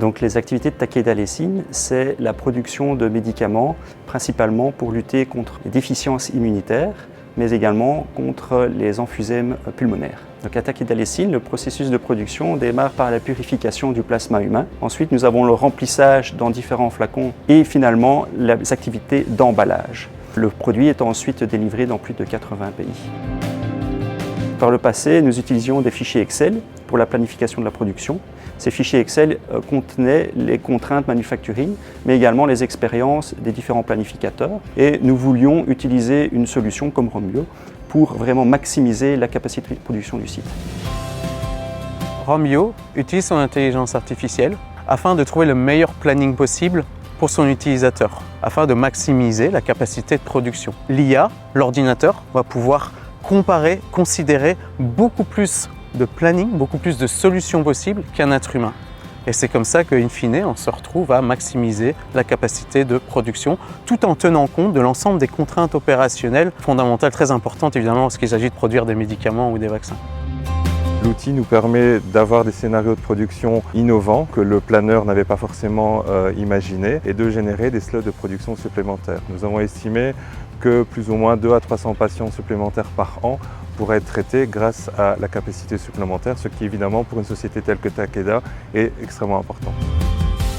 Donc les activités de Takeda Lessine, c'est la production de médicaments principalement pour lutter contre les déficiences immunitaires, mais également contre les emphysèmes pulmonaires. Donc à Takeda Lessine, le processus de production démarre par la purification du plasma humain. Ensuite, nous avons le remplissage dans différents flacons et finalement les activités d'emballage. Le produit est ensuite délivré dans plus de 80 pays. Par le passé, nous utilisions des fichiers Excel pour la planification de la production. Ces fichiers Excel contenaient les contraintes manufacturing, mais également les expériences des différents planificateurs. Et nous voulions utiliser une solution comme Rombio pour vraiment maximiser la capacité de production du site. Rombio utilise son intelligence artificielle afin de trouver le meilleur planning possible pour son utilisateur, afin de maximiser la capacité de production. L'IA, l'ordinateur, va pouvoir comparer, considérer beaucoup plus de planning, beaucoup plus de solutions possibles qu'un être humain. Et c'est comme ça qu'in fine, on se retrouve à maximiser la capacité de production tout en tenant compte de l'ensemble des contraintes opérationnelles fondamentales très importantes évidemment lorsqu'il s'agit de produire des médicaments ou des vaccins. L'outil nous permet d'avoir des scénarios de production innovants que le planeur n'avait pas forcément imaginé et de générer des slots de production supplémentaires. Nous avons estimé que plus ou moins 200 à 300 patients supplémentaires par an pourraient être traités grâce à la capacité supplémentaire, ce qui évidemment pour une société telle que Takeda est extrêmement important.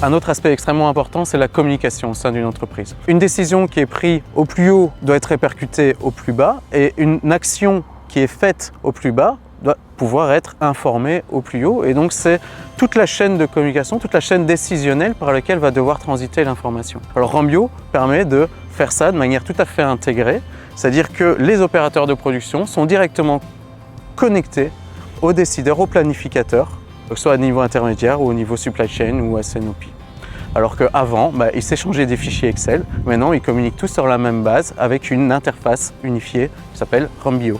Un autre aspect extrêmement important, c'est la communication au sein d'une entreprise. Une décision qui est prise au plus haut doit être répercutée au plus bas et une action qui est faite au plus bas doit pouvoir être informée au plus haut. Et donc c'est toute la chaîne de communication, toute la chaîne décisionnelle par laquelle va devoir transiter l'information. Alors Rombio permet de faire ça de manière tout à fait intégrée, c'est-à-dire que les opérateurs de production sont directement connectés aux décideurs, aux planificateurs, que ce soit à niveau intermédiaire ou au niveau supply chain ou SNOP. Alors qu'avant, ils s'échangeaient des fichiers Excel, maintenant ils communiquent tous sur la même base avec une interface unifiée qui s'appelle Rombio.